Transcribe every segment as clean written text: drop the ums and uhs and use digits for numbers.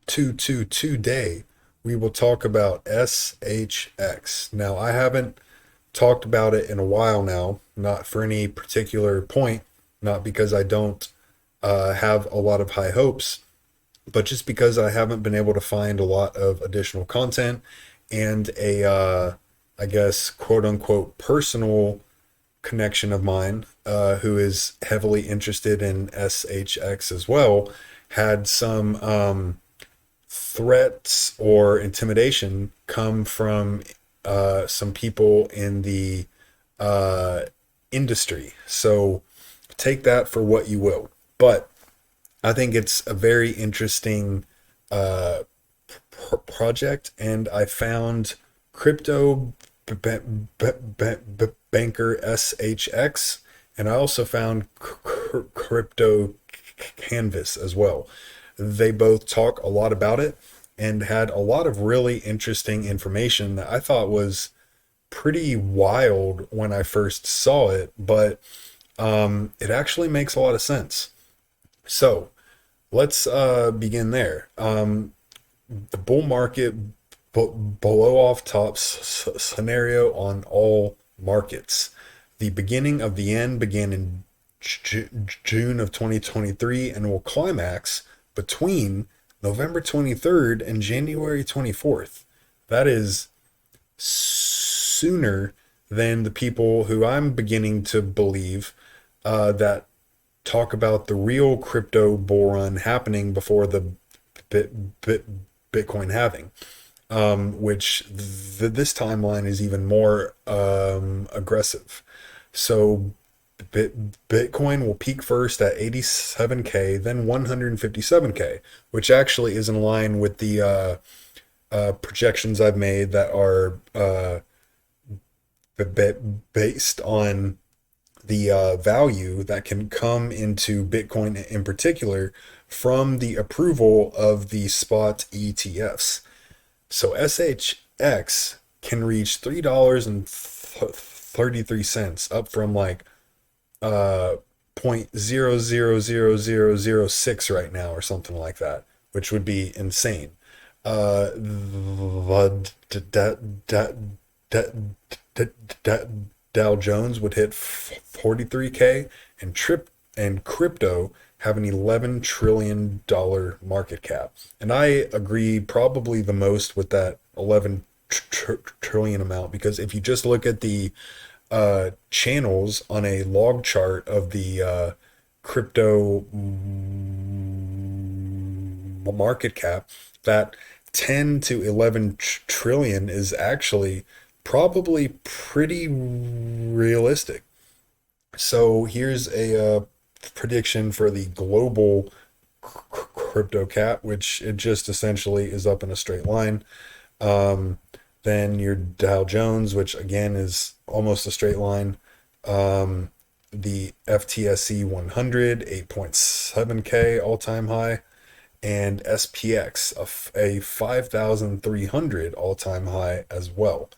Today, we will talk about SHX. Now, I haven't talked about it in a while now, not for any particular point, not because I don't have a lot of high hopes, but just because I haven't been able to find a lot of additional content and I guess, quote unquote, personal connection of mine who is heavily interested in SHX as well had some threats or intimidation come from some people in the industry. So take that for what you will. But I think it's a very interesting project, and I found crypto banker SHX, and I also found crypto canvas as well. They both talk a lot about it and had a lot of really interesting information that I thought was pretty wild when I first saw it, but it actually makes a lot of sense. So let's begin there. The bull market below off top scenario on all markets. The beginning of the end began in June of 2023 and will climax between November 23rd and January 24th. That is sooner than the people who I'm beginning to believe that talk about the real crypto bull run happening before the Bitcoin halving, which this timeline is even more aggressive. So Bitcoin will peak first at 87K, then 157K, which actually is in line with the projections I've made that are based on the value that can come into Bitcoin in particular from the approval of the spot ETFs. So SHX can reach $3.33, up from like 0.000006 right now or something like that, which would be insane. Dow Jones would hit 43K, and crypto have an $11 trillion market cap. And I agree probably the most with that 11 trillion amount, because if you just look at the channels on a log chart of the crypto market cap, that 10 to 11 trillion is actually probably pretty realistic. So here's a prediction for the global crypto cap, which it just essentially is up in a straight line. Then your Dow Jones, which again is almost a straight line. The FTSE 100, 8.7K all-time high, and SPX, a 5,300 all-time high as well.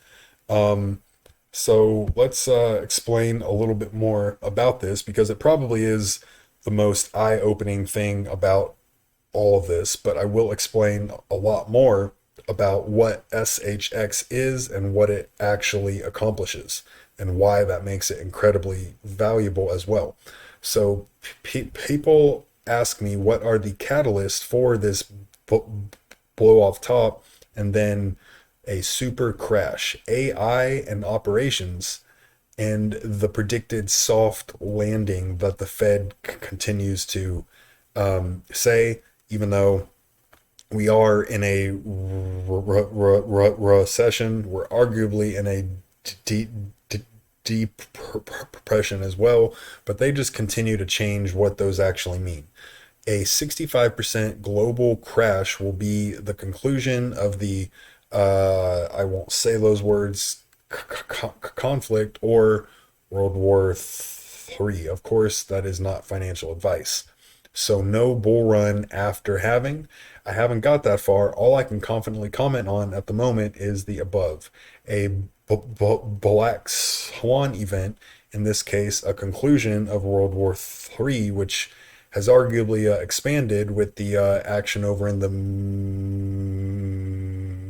So let's explain a little bit more about this, because it probably is the most eye-opening thing about all of this, but I will explain a lot more about what SHX is and what it actually accomplishes and why that makes it incredibly valuable as well. So people ask me, what are the catalysts for this blow off top and then a super crash, AI and operations, and the predicted soft landing that the Fed continues to say, even though we are in a recession, we're arguably in a deep depression as well, but they just continue to change what those actually mean. A 65% global crash will be the conclusion of the I won't say those words, conflict or World War III. Of course, that is not financial advice. So no bull run after halving. I haven't got that far. All I can confidently comment on at the moment is the above. A black swan event, in this case, a conclusion of World War III, which has arguably expanded with the action over in the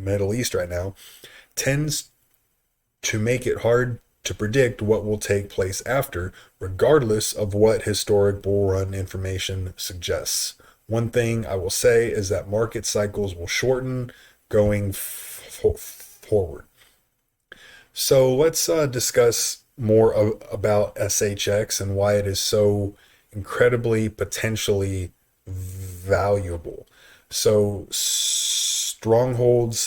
Middle East right now tends to make it hard to predict what will take place after, regardless of what historic bull run information suggests. One thing I will say is that market cycles will shorten going forward. So let's discuss more about SHX and why it is so incredibly potentially valuable. So Stronghold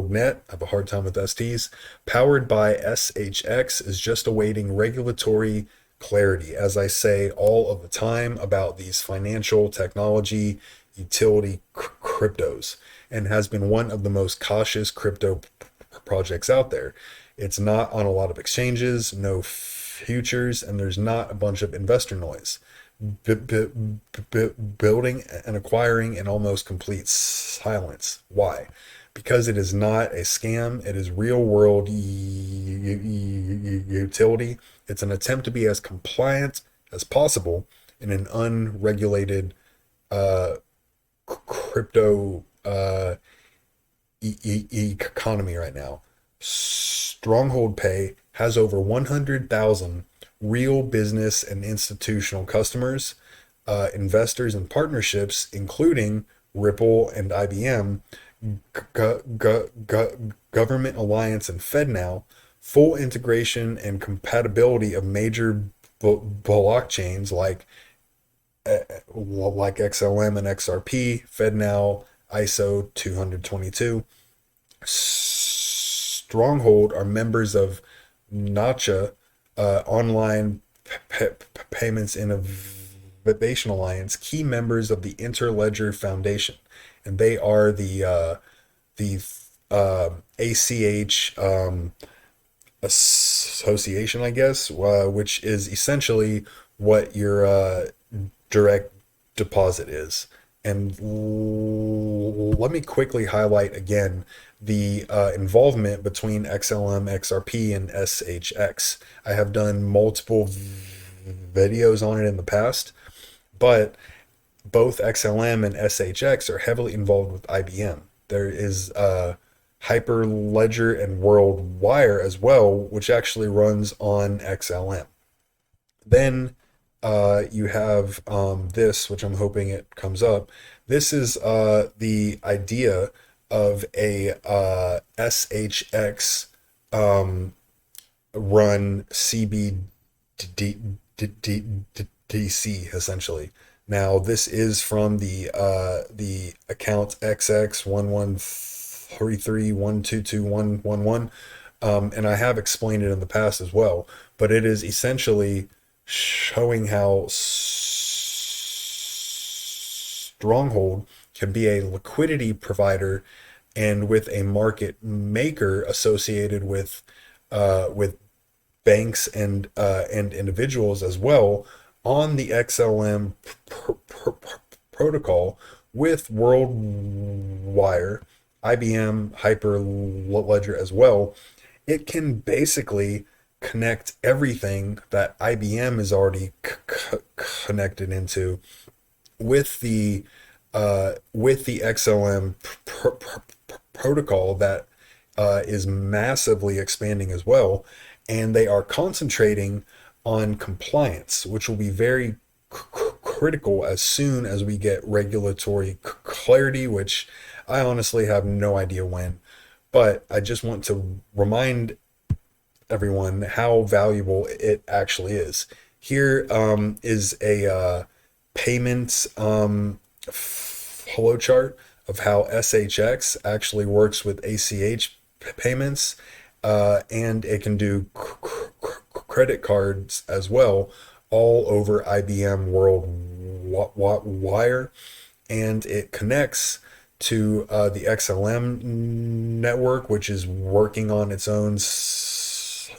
Net, I have a hard time with STs, powered by SHX, is just awaiting regulatory clarity, as I say all of the time about these financial technology utility cryptos, and has been one of the most cautious crypto projects out there. It's not on a lot of exchanges, no futures, and there's not a bunch of investor noise. Building and acquiring in almost complete silence. Why? Because it is not a scam. It is real world utility. It's an attempt to be as compliant as possible in an unregulated crypto economy right now. Stronghold Pay has over 100,000 real business and institutional customers, investors, and partnerships, including Ripple and IBM, Government Alliance, and FedNow. Full integration and compatibility of major blockchains like XLM and XRP, FedNow, ISO 222. Stronghold are members of NACHA, Online Payments Innovation Alliance, key members of the Interledger Foundation, and they are the ACH association, I guess, which is essentially what your direct deposit is. And let me quickly highlight again the involvement between XLM, XRP, and SHX. I have done multiple videos on it in the past, but both XLM and SHX are heavily involved with IBM. There is Hyperledger and World Wire as well, which actually runs on XLM. Then you have this, which I'm hoping it comes up. This is the idea of a SHX run CBDC essentially. Now this is from the account XX1133122111, and I have explained it in the past as well. But it is essentially showing how Stronghold can be a liquidity provider and with a market maker associated with banks and individuals as well on the XLM protocol with World Wire, IBM Hyperledger as well. It can basically connect everything that IBM is already connected into with the XLM protocol that is massively expanding as well, and they are concentrating on compliance, which will be very critical as soon as we get regulatory clarity, which I honestly have no idea when. But I just want to remind everyone how valuable it actually is. Here is a payments flowchart of how SHX actually works with ACH payments, and it can do credit cards as well, all over IBM World Wire, and it connects to the XLM network, which is working on its own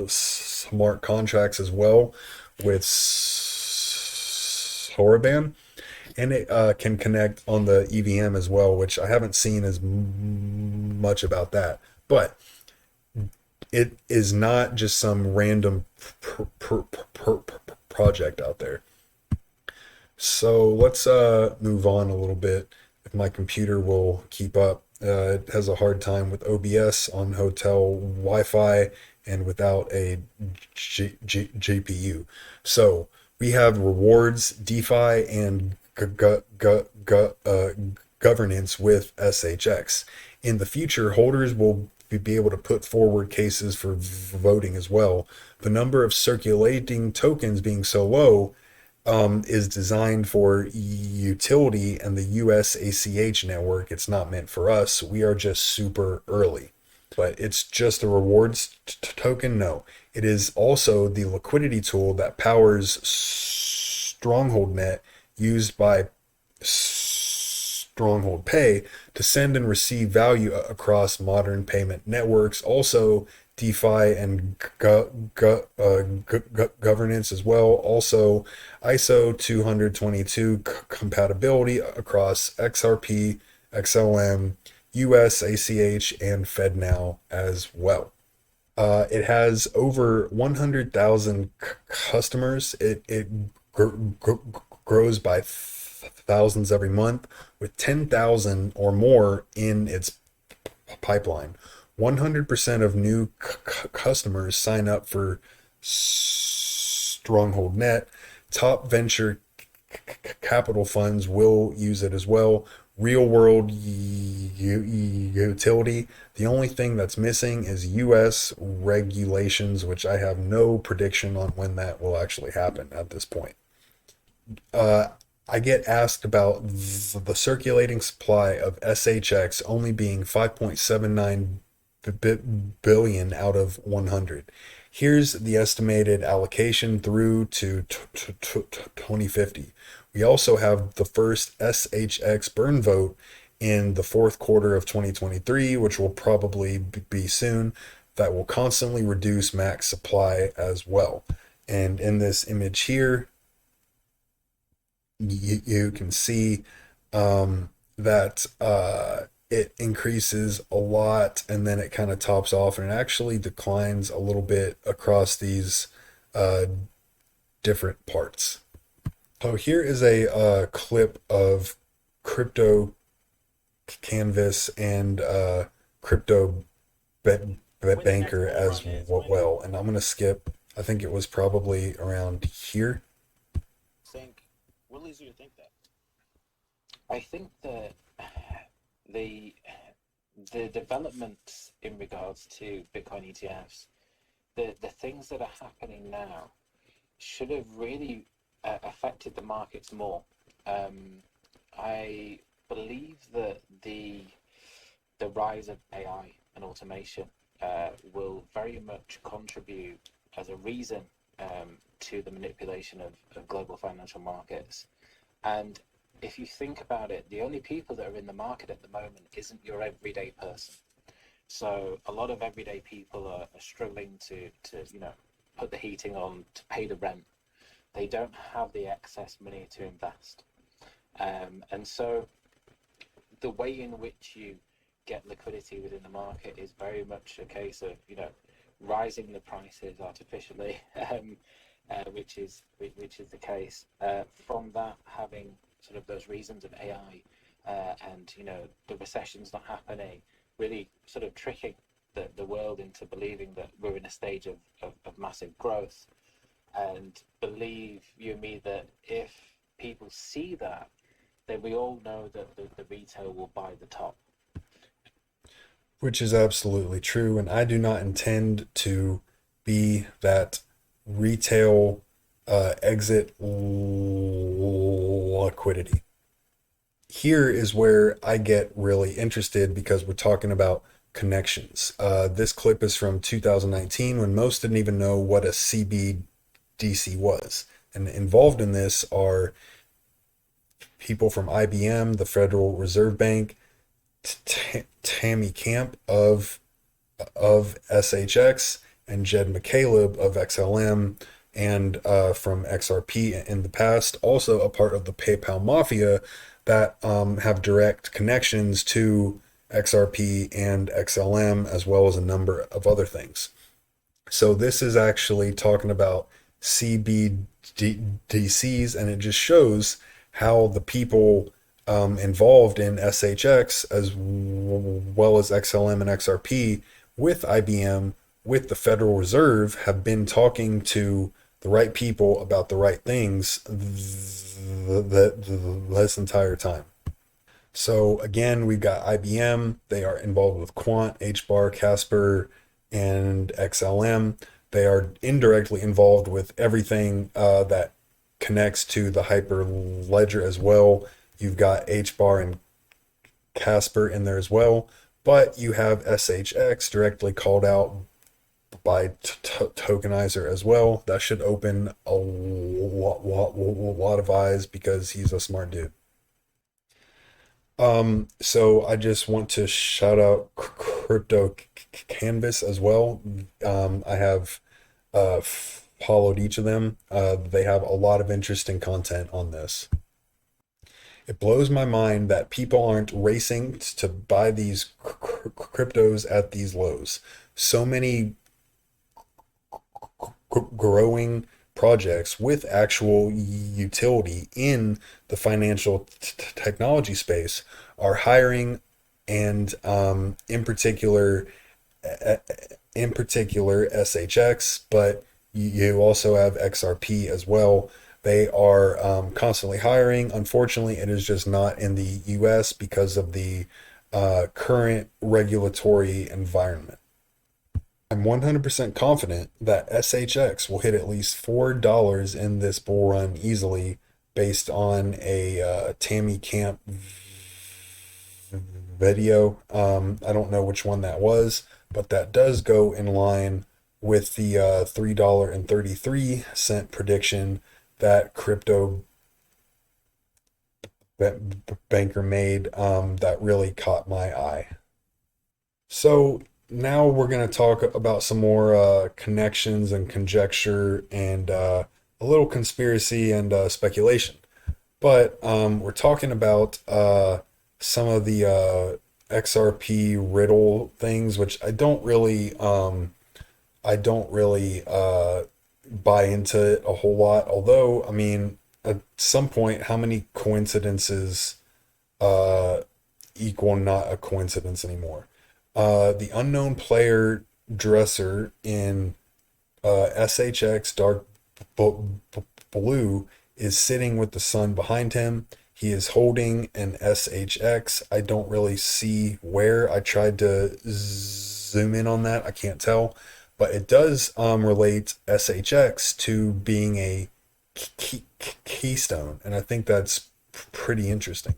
smart contracts as well with Soroban, and it can connect on the EVM as well, which I haven't seen as much about that, but it is not just some random project out there. So let's move on a little bit. my computer will keep up. It has a hard time with OBS on hotel Wi-Fi and without a GPU. So we have rewards, DeFi, and governance with SHX. In the future, holders will be able to put forward cases for voting as well. The number of circulating tokens being so low is designed for utility and the US ACH network. It's not meant for us. We are just super early. But it's just a rewards token? No. It is also the liquidity tool that powers Stronghold Net, used by Stronghold Pay to send and receive value across modern payment networks. Also, DeFi and governance as well. Also, ISO 222 compatibility across XRP, XLM, US ACH, and FedNow as well. It has over 100,000 customers. It grows by thousands every month, with 10,000 or more in its pipeline. 100% of new customers sign up for Stronghold Net. Top venture capital funds will use it as well. Real world utility. The only thing that's missing is US regulations, which I have no prediction on when that will actually happen at this point. I get asked about the circulating supply of SHX only being 5.79 billion out of 100. Here's the estimated allocation through to 2050. We also have the first SHX burn vote in the fourth quarter of 2023, which will probably be soon, that will constantly reduce max supply as well. And in this image here, you can see that it increases a lot, and then it kind of tops off, and it actually declines a little bit across these different parts. So here is a clip of crypto canvas and crypto banker as well, and I'm going to skip. I think it was probably around here. What leads you to think that? I think that the developments in regards to Bitcoin ETFs, the things that are happening now should have really affected the markets more. I believe that the rise of AI and automation will very much contribute as a reason to the manipulation of global financial markets. And if you think about it, the only people that are in the market at the moment isn't your everyday person. So a lot of everyday people are struggling to put the heating on, to pay the rent. They don't have the excess money to invest. And so the way in which you get liquidity within the market is very much a case of, rising the prices artificially, which is the case. From that, having sort of those reasons of AI and the recession's not happening, really sort of tricking the world into believing that we're in a stage of massive growth. And believe you and me that if people see that, then we all know that the retail will buy the top. Which is absolutely true, and I do not intend to be that retail exit liquidity. Here is where I get really interested, because we're talking about connections. This clip is from 2019, when most didn't even know what a CBDC was. And involved in this are people from IBM, the Federal Reserve Bank, Tammy Camp of SHX, and Jed McCaleb of XLM, and from XRP in the past, also a part of the PayPal Mafia, that have direct connections to XRP and XLM, as well as a number of other things. So this is actually talking about CBDCs, and it just shows how the people involved in SHX as well as XLM and XRP with IBM, with the Federal Reserve, have been talking to the right people about the right things this entire time. So again, we've got IBM. They are involved with Quant, HBAR, Casper, and XLM. They are indirectly involved with everything that connects to the Hyperledger as well. You've got HBAR and Casper in there as well, but you have SHX directly called out by tokenizer as well. That should open a lot of eyes because he's a smart dude. So I just want to shout out Crypto Canvas as well. I have followed each of them. They have a lot of interesting content on this. It blows my mind that people aren't racing to buy these cryptos at these lows. So many growing projects with actual utility in the financial technology space are hiring, and in particular SHX, but you also have XRP as well. They are constantly hiring. Unfortunately, it is just not in the US because of the current regulatory environment. I'm 100% confident that SHX will hit at least $4 in this bull run easily based on a Tammy Camp video. I don't know which one that was, but that does go in line with the $3.33 prediction that Crypto Banker made, that really caught my eye. So now we're going to talk about some more connections and conjecture and a little conspiracy and speculation. But we're talking about some of the XRP riddle things, which I don't really buy into it a whole lot. Although, I mean, at some point, how many coincidences equal not a coincidence anymore? The unknown player dresser in SHX Dark Blue is sitting with the sun behind him. He is holding an SHX. I don't really see where. I tried to zoom in on that. I can't tell. But it does relate SHX to being a keystone. And I think that's pretty interesting.